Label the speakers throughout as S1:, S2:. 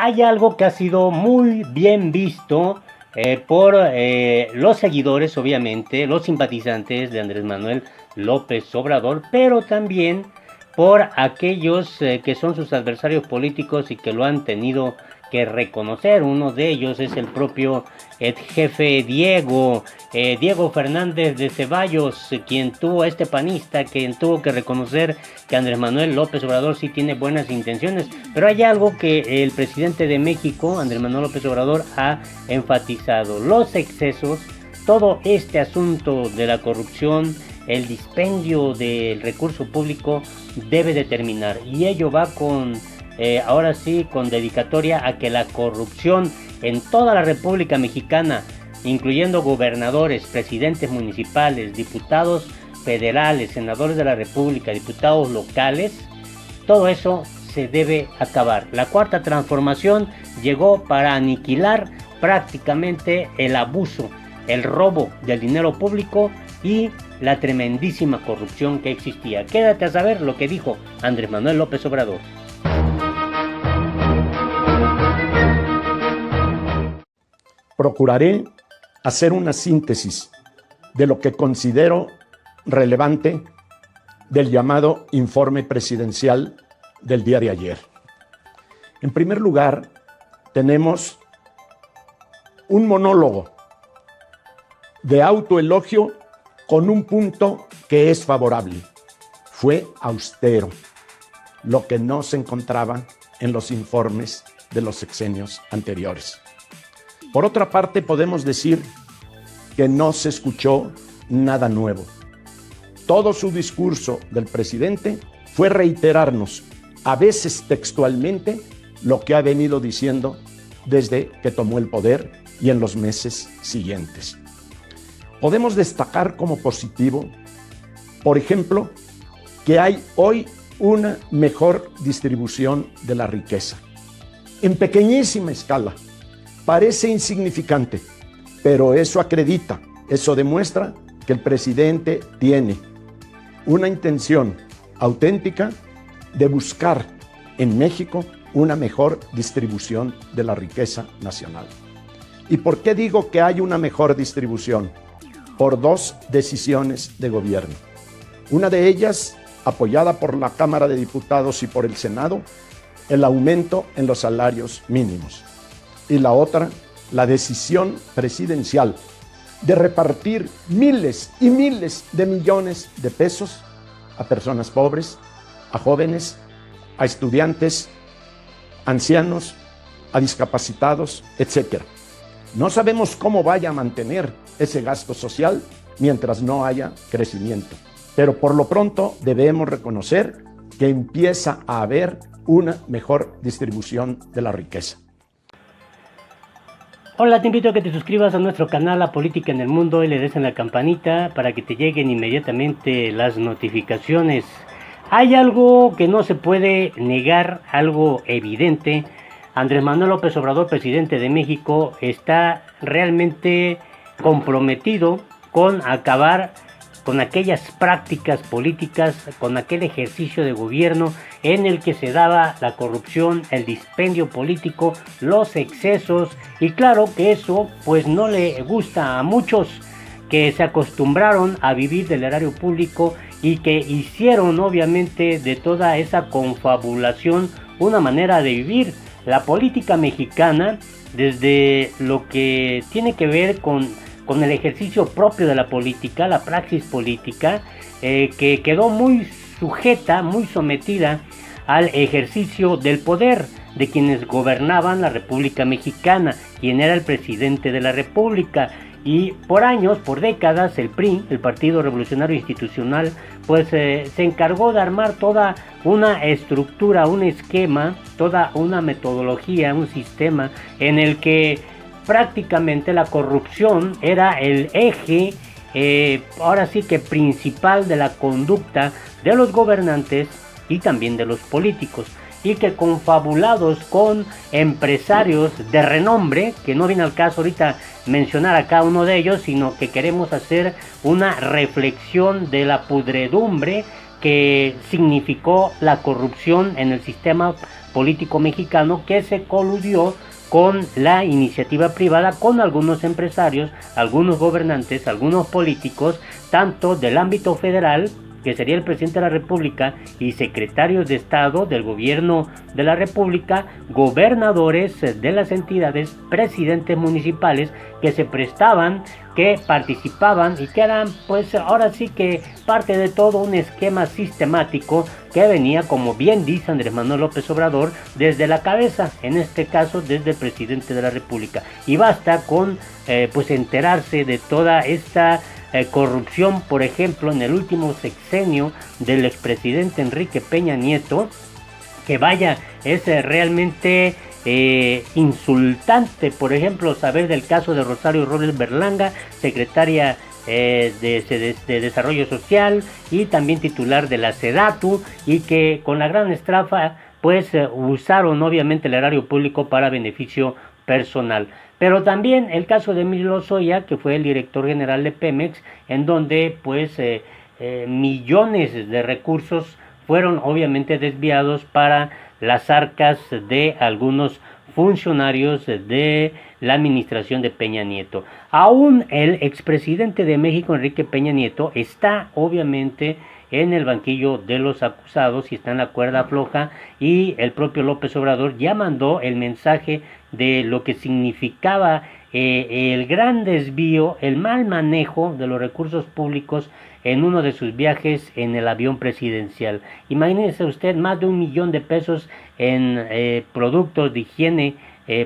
S1: hay algo que ha sido muy bien visto por los seguidores, obviamente, los simpatizantes de Andrés Manuel López Obrador, pero también por aquellos que son sus adversarios políticos y que lo han tenido que reconocer. Uno de ellos es el propio jefe Diego Fernández de Ceballos, quien tuvo este panista, quien tuvo que reconocer que Andrés Manuel López Obrador sí tiene buenas intenciones, pero hay algo que el presidente de México, Andrés Manuel López Obrador, ha enfatizado: los excesos, todo este asunto de la corrupción, el dispendio del recurso público debe de terminar, y ello va con ahora sí con dedicatoria a que la corrupción en toda la República Mexicana, incluyendo gobernadores, presidentes municipales, diputados federales, senadores de la República, diputados locales, todo eso se debe acabar. La cuarta transformación llegó para aniquilar prácticamente el abuso, el robo del dinero público y la tremendísima corrupción que existía. Quédate a saber lo que dijo Andrés Manuel López Obrador.
S2: Procuraré hacer una síntesis de lo que considero relevante del llamado informe presidencial del día de ayer. En primer lugar, tenemos un monólogo de autoelogio con un punto que es favorable. Fue austero, lo que no se encontraba en los informes de los sexenios anteriores. Por otra parte, podemos decir que no se escuchó nada nuevo. Todo su discurso del presidente fue reiterarnos, a veces textualmente, lo que ha venido diciendo desde que tomó el poder y en los meses siguientes. Podemos destacar como positivo, por ejemplo, que hay hoy una mejor distribución de la riqueza. En pequeñísima escala, parece insignificante, pero eso acredita, eso demuestra que el presidente tiene una intención auténtica de buscar en México una mejor distribución de la riqueza nacional. ¿Y por qué digo que hay una mejor distribución? Por dos decisiones de gobierno. Una de ellas, apoyada por la Cámara de Diputados y por el Senado, el aumento en los salarios mínimos. Y la otra, la decisión presidencial de repartir miles y miles de millones de pesos a personas pobres, a jóvenes, a estudiantes, ancianos, a discapacitados, etc. No sabemos cómo vaya a mantener ese gasto social mientras no haya crecimiento. Pero por lo pronto debemos reconocer que empieza a haber una mejor distribución de la riqueza.
S1: Hola, te invito a que te suscribas a nuestro canal La Política en el Mundo y le des en la campanita para que te lleguen inmediatamente las notificaciones. Hay algo que no se puede negar, algo evidente. Andrés Manuel López Obrador, presidente de México, está realmente comprometido con acabar con aquellas prácticas políticas, con aquel ejercicio de gobierno en el que se daba la corrupción, el dispendio político, los excesos, y claro que eso pues no le gusta a muchos que se acostumbraron a vivir del erario público y que hicieron obviamente de toda esa confabulación una manera de vivir. La política mexicana, desde lo que tiene que ver con el ejercicio propio de la política, la praxis política, que quedó muy sujeta, muy sometida al ejercicio del poder de quienes gobernaban la República Mexicana, quien era el presidente de la República. Y por años, por décadas, el PRI, el Partido Revolucionario Institucional, pues se encargó de armar toda una estructura, un esquema, toda una metodología, un sistema en el que prácticamente la corrupción era el eje, ahora sí que principal de la conducta de los gobernantes y también de los políticos, y que confabulados con empresarios de renombre, que no viene al caso ahorita mencionar a cada uno de ellos, sino que queremos hacer una reflexión de la pudredumbre que significó la corrupción en el sistema político mexicano que se coludió con la iniciativa privada, con algunos empresarios, algunos gobernantes, algunos políticos, tanto del ámbito federal, que sería el presidente de la República, y secretarios de Estado del gobierno de la República, gobernadores de las entidades, presidentes municipales, que se prestaban, que participaban y que eran, pues ahora sí que parte de todo un esquema sistemático que venía, como bien dice Andrés Manuel López Obrador, desde la cabeza, en este caso desde el presidente de la República. Y basta con pues enterarse de toda esta corrupción, por ejemplo, en el último sexenio del expresidente Enrique Peña Nieto, que vaya, es realmente insultante, por ejemplo, saber del caso de Rosario Robles Berlanga, secretaria de Desarrollo Social y también titular de la SEDATU, y que con la gran estafa pues usaron obviamente el erario público para beneficio personal. Pero también el caso de Emilio Lozoya, que fue el director general de Pemex, en donde pues millones de recursos fueron obviamente desviados para las arcas de algunos funcionarios de la administración de Peña Nieto. Aún el expresidente de México, Enrique Peña Nieto, está obviamente en el banquillo de los acusados y está en la cuerda floja, y el propio López Obrador ya mandó el mensaje de lo que significaba el gran desvío, el mal manejo de los recursos públicos en uno de sus viajes en el avión presidencial. Imagínese usted, más de 1 millón de pesos en productos de higiene,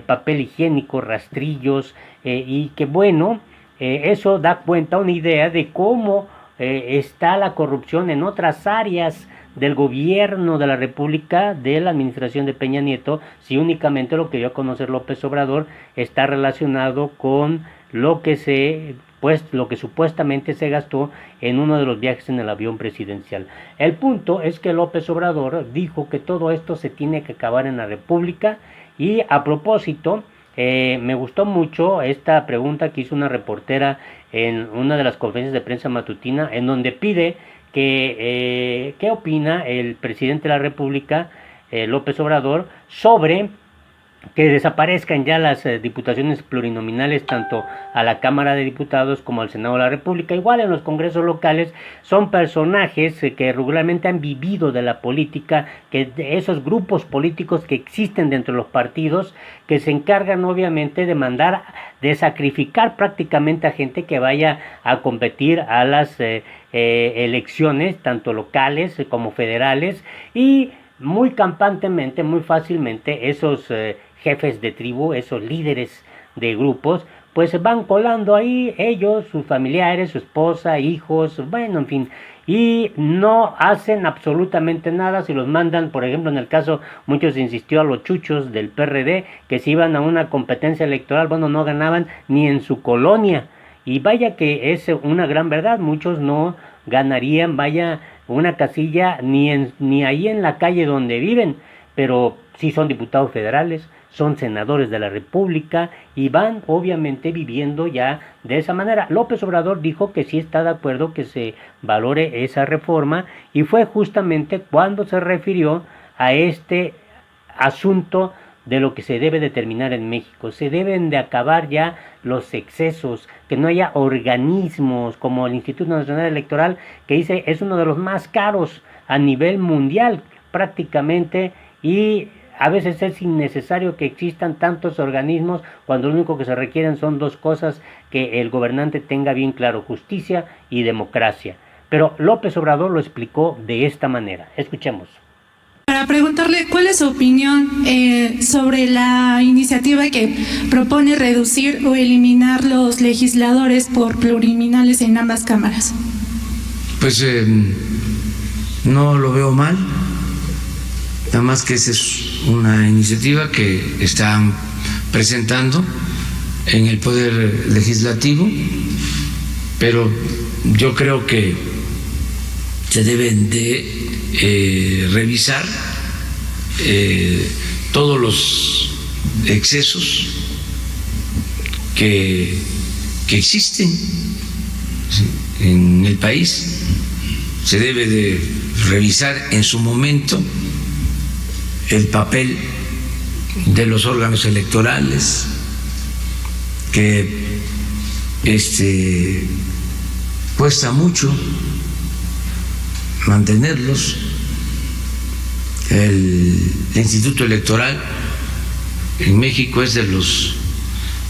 S1: papel higiénico, rastrillos, y que bueno, eso da cuenta, una idea de cómo está la corrupción en otras áreas del gobierno de la República, de la administración de Peña Nieto, si únicamente lo que dio a conocer López Obrador está relacionado con lo que lo que supuestamente se gastó en uno de los viajes en el avión presidencial. El punto es que López Obrador dijo que todo esto se tiene que acabar en la República, y a propósito, me gustó mucho esta pregunta que hizo una reportera en una de las conferencias de prensa matutina, en donde pide que qué opina el presidente de la República, López Obrador, sobre que desaparezcan ya las diputaciones plurinominales tanto a la Cámara de Diputados como al Senado de la República. Igual en los congresos locales son personajes que regularmente han vivido de la política, que de esos grupos políticos que existen dentro de los partidos, que se encargan obviamente de sacrificar prácticamente a gente que vaya a competir a las elecciones tanto locales como federales, y muy campantemente, muy fácilmente esos jefes de tribu, esos líderes de grupos, pues se van colando ahí, ellos, sus familiares, su esposa, hijos, bueno, en fin, y no hacen absolutamente nada. Si los mandan, por ejemplo, en el caso, muchos insistió a los chuchos del PRD, que si iban a una competencia electoral, bueno, no ganaban ni en su colonia, y vaya que es una gran verdad, muchos no ganarían, vaya, una casilla ni ahí en la calle donde viven, pero sí son diputados federales, son senadores de la República y van obviamente viviendo ya de esa manera. López Obrador dijo que sí está de acuerdo que se valore esa reforma, y fue justamente cuando se refirió a este asunto de lo que se debe determinar en México. Se deben de acabar ya los excesos, que no haya organismos como el Instituto Nacional Electoral, que dice es uno de los más caros a nivel mundial prácticamente, y a veces es innecesario que existan tantos organismos cuando lo único que se requieren son dos cosas que el gobernante tenga bien claro: justicia y democracia. Pero López Obrador lo explicó de esta manera. Escuchemos.
S3: Para preguntarle cuál es su opinión sobre la iniciativa que propone reducir o eliminar los legisladores por plurinominales en ambas cámaras.
S4: Pues no lo veo mal, nada más que esa es una iniciativa que están presentando en el Poder Legislativo, pero yo creo que se deben de revisar todos los excesos que existen en el país. Se debe de revisar en su momento el papel de los órganos electorales, que cuesta mucho mantenerlos. El Instituto Electoral en México es de los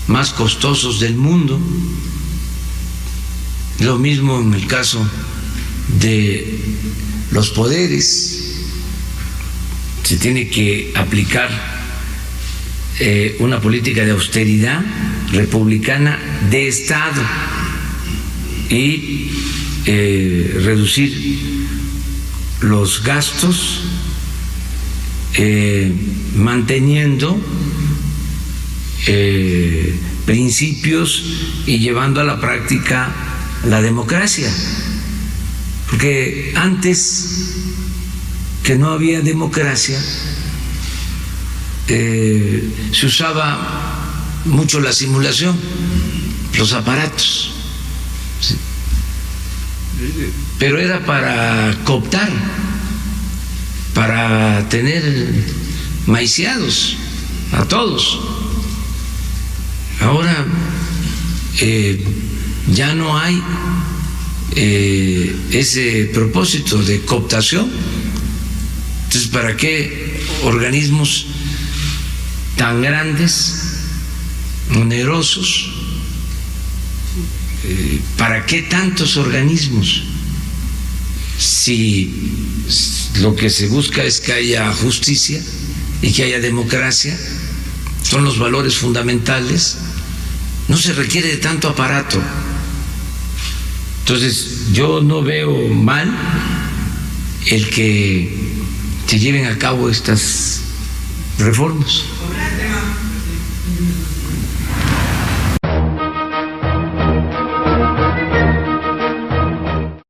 S4: más costosos del mundo. Lo mismo en el caso de los poderes. Se tiene que aplicar una política de austeridad republicana de Estado y reducir los gastos, manteniendo principios y llevando a la práctica la democracia. Porque antes que no había democracia, se usaba mucho la simulación, los aparatos, ¿sí? Pero era para cooptar, para tener maiciados a todos. Ahora ya no hay ese propósito de cooptación. Entonces, ¿para qué organismos tan grandes, onerosos? ¿Para qué tantos organismos? Si lo que se busca es que haya justicia y que haya democracia, son los valores fundamentales, no se requiere de tanto aparato. Entonces, yo no veo mal el que se lleven a cabo estas reformas.